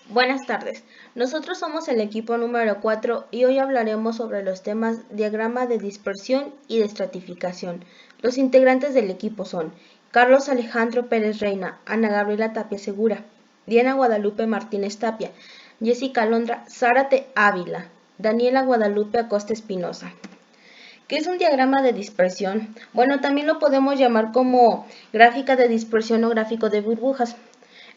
Buenas tardes, nosotros somos el equipo número 4 y hoy hablaremos sobre los temas diagrama de dispersión y de estratificación. Los integrantes del equipo son Carlos Alejandro Pérez Reina, Ana Gabriela Tapia Segura, Diana Guadalupe Martínez Tapia, Jessica Alondra Zárate Ávila, Daniela Guadalupe Acosta Espinosa. ¿Qué es un diagrama de dispersión? Bueno, también lo podemos llamar como gráfica de dispersión o gráfico de burbujas.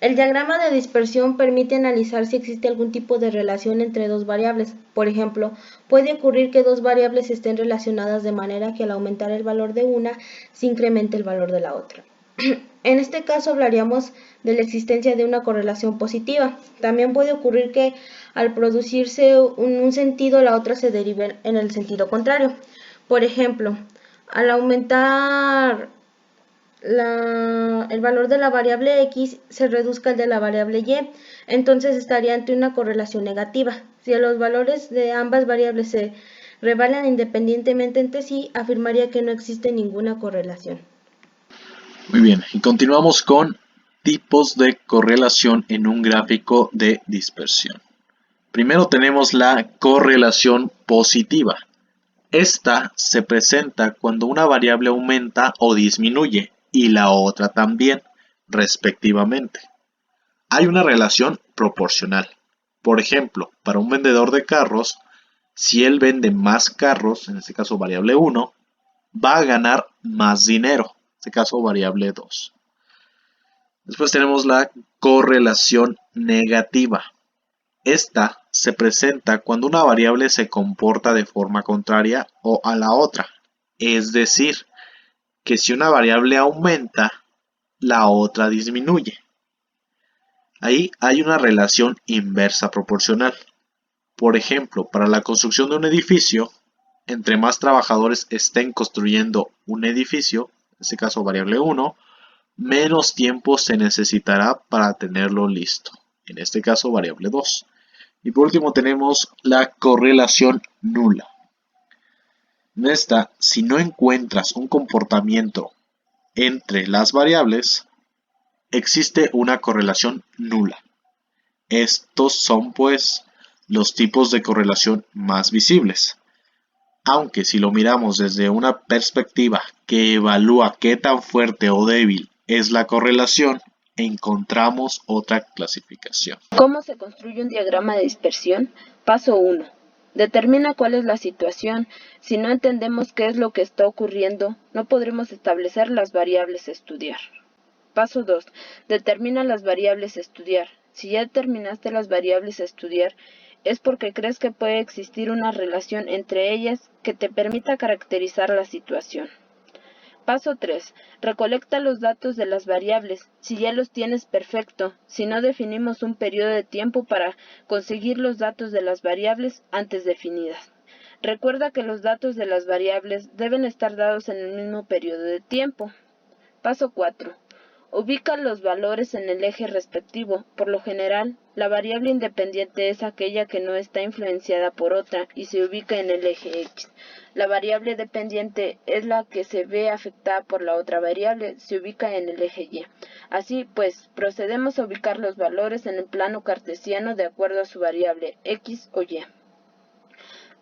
El diagrama de dispersión permite analizar si existe algún tipo de relación entre dos variables. Por ejemplo, puede ocurrir que dos variables estén relacionadas de manera que al aumentar el valor de una, se incremente el valor de la otra. En este caso hablaríamos de la existencia de una correlación positiva. También puede ocurrir que al producirse un sentido, la otra se derive en el sentido contrario. Por ejemplo, al aumentar el valor de la variable x se reduzca el de la variable y, entonces estaría ante una correlación negativa. Si los valores de ambas variables se revelan independientemente entre sí, afirmaría que no existe ninguna correlación. Muy bien, y continuamos con tipos de correlación en un gráfico de dispersión. Primero tenemos la correlación positiva. Esta se presenta cuando una variable aumenta o disminuye y la otra también, respectivamente. Hay una relación proporcional. Por ejemplo, para un vendedor de carros, si él vende más carros, en este caso variable 1, va a ganar más dinero, en este caso variable 2. Después tenemos la correlación negativa. Esta se presenta cuando una variable se comporta de forma contraria o a la otra. Es decir, que si una variable aumenta, la otra disminuye. Ahí hay una relación inversa proporcional. Por ejemplo, para la construcción de un edificio, entre más trabajadores estén construyendo un edificio, en este caso variable 1, menos tiempo se necesitará para tenerlo listo. En este caso variable 2. Y por último tenemos la correlación nula. En esta, si no encuentras un comportamiento entre las variables, existe una correlación nula. Estos son pues los tipos de correlación más visibles. Aunque si lo miramos desde una perspectiva que evalúa qué tan fuerte o débil es la correlación, encontramos otra clasificación. ¿Cómo se construye un diagrama de dispersión? Paso 1. Determina cuál es la situación. Si no entendemos qué es lo que está ocurriendo, no podremos establecer las variables a estudiar. Paso 2. Determina las variables a estudiar. Si ya determinaste las variables a estudiar, es porque crees que puede existir una relación entre ellas que te permita caracterizar la situación. Paso 3. Recolecta los datos de las variables. Si ya los tienes, perfecto. Si no, definimos un periodo de tiempo para conseguir los datos de las variables antes definidas. Recuerda que los datos de las variables deben estar dados en el mismo periodo de tiempo. Paso 4. Ubica los valores en el eje respectivo. Por lo general, la variable independiente es aquella que no está influenciada por otra y se ubica en el eje X. La variable dependiente es la que se ve afectada por la otra variable, se ubica en el eje Y. Así pues, procedemos a ubicar los valores en el plano cartesiano de acuerdo a su variable X o Y.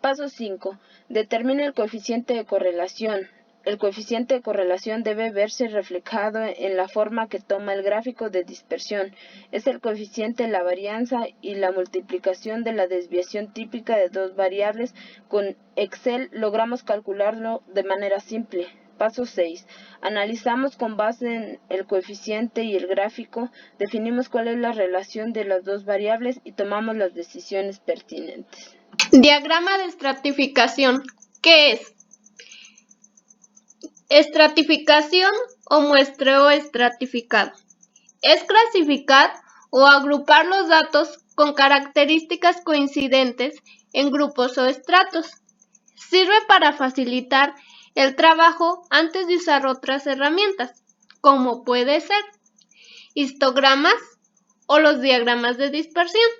Paso 5. Determina el coeficiente de correlación. El coeficiente de correlación debe verse reflejado en la forma que toma el gráfico de dispersión. Es el coeficiente de la varianza y la multiplicación de la desviación típica de dos variables. Con Excel logramos calcularlo de manera simple. Paso 6. Analizamos con base en el coeficiente y el gráfico, definimos cuál es la relación de las dos variables y tomamos las decisiones pertinentes. Diagrama de estratificación. ¿Qué es? Estratificación o muestreo estratificado. Es clasificar o agrupar los datos con características coincidentes en grupos o estratos. Sirve para facilitar el trabajo antes de usar otras herramientas, como puede ser histogramas o los diagramas de dispersión.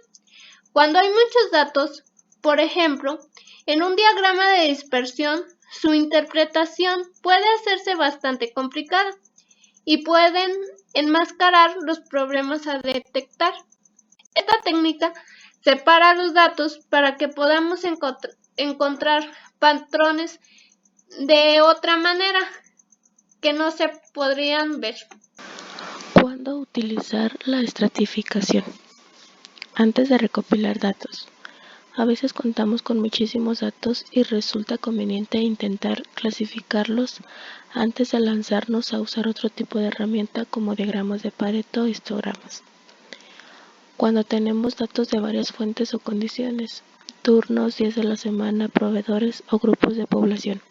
Cuando hay muchos datos, por ejemplo, en un diagrama de dispersión, su interpretación puede hacerse bastante complicada y pueden enmascarar los problemas a detectar. Esta técnica separa los datos para que podamos encontrar patrones de otra manera que no se podrían ver. ¿Cuándo utilizar la estratificación? Antes de recopilar datos. A veces contamos con muchísimos datos y resulta conveniente intentar clasificarlos antes de lanzarnos a usar otro tipo de herramienta como diagramas de Pareto o histogramas. Cuando tenemos datos de varias fuentes o condiciones, turnos, días de la semana, proveedores o grupos de población.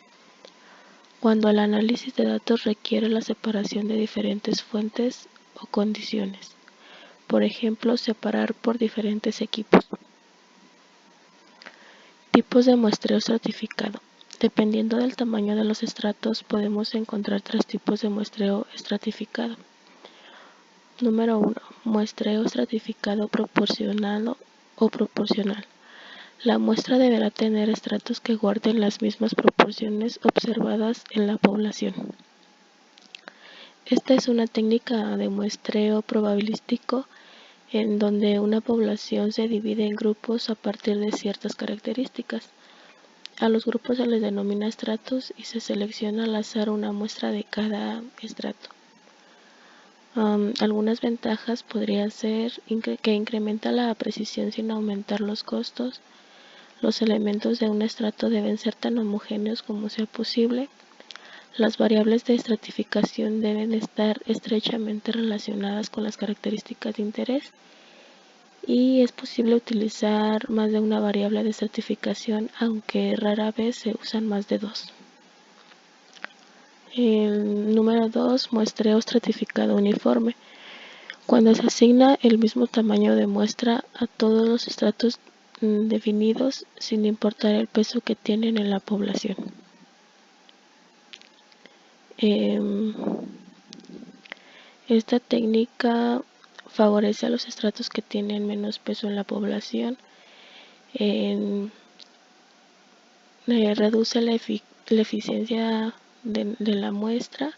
Cuando el análisis de datos requiere la separación de diferentes fuentes o condiciones. Por ejemplo, separar por diferentes equipos. Tipos de muestreo estratificado. Dependiendo del tamaño de los estratos, podemos encontrar 3 tipos de muestreo estratificado. Número 1. Muestreo estratificado proporcional o proporcional. La muestra deberá tener estratos que guarden las mismas proporciones observadas en la población. Esta es una técnica de muestreo probabilístico en donde una población se divide en grupos a partir de ciertas características. A los grupos se les denomina estratos y se selecciona al azar una muestra de cada estrato. Algunas ventajas podría ser que incrementa la precisión sin aumentar los costos. Los elementos de un estrato deben ser tan homogéneos como sea posible. Las variables de estratificación deben estar estrechamente relacionadas con las características de interés. Y es posible utilizar más de una variable de estratificación, aunque rara vez se usan más de 2. El número 2, muestreo estratificado uniforme. Cuando se asigna el mismo tamaño de muestra a todos los estratos definidos, sin importar el peso que tienen en la población. Esta técnica favorece a los estratos que tienen menos peso en la población, reduce la eficiencia de la muestra,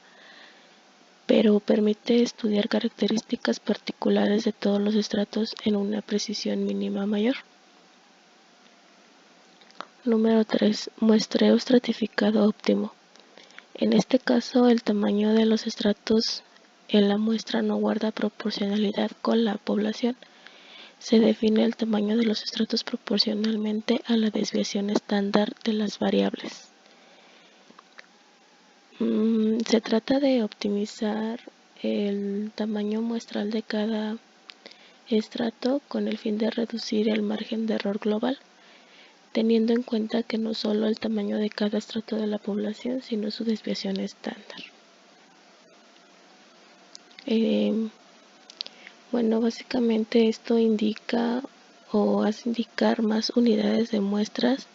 pero permite estudiar características particulares de todos los estratos en una precisión mínima mayor. Número 3. Muestreo estratificado óptimo. En este caso, el tamaño de los estratos en la muestra no guarda proporcionalidad con la población. Se define el tamaño de los estratos proporcionalmente a la desviación estándar de las variables. Se trata de optimizar el tamaño muestral de cada estrato con el fin de reducir el margen de error global, teniendo en cuenta que no solo el tamaño de cada estrato de la población, sino su desviación estándar. Básicamente esto indica o hace indicar más unidades de muestras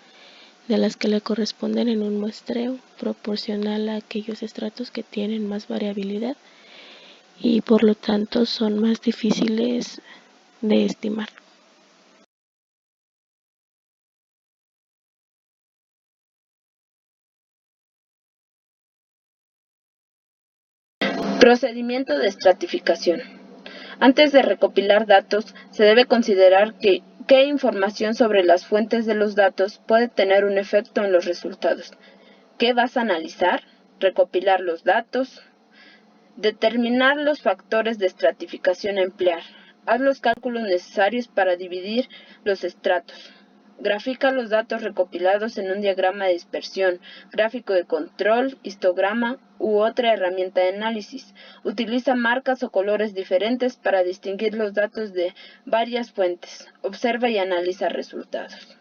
de las que le corresponden en un muestreo, proporcional a aquellos estratos que tienen más variabilidad y por lo tanto son más difíciles de estimar. Procedimiento de estratificación. Antes de recopilar datos, se debe considerar qué información sobre las fuentes de los datos puede tener un efecto en los resultados. ¿Qué vas a analizar? Recopilar los datos. Determinar los factores de estratificación a emplear. Haz los cálculos necesarios para dividir los estratos. Grafica los datos recopilados en un diagrama de dispersión, gráfico de control, histograma u otra herramienta de análisis. Utiliza marcas o colores diferentes para distinguir los datos de varias fuentes. Observa y analiza resultados.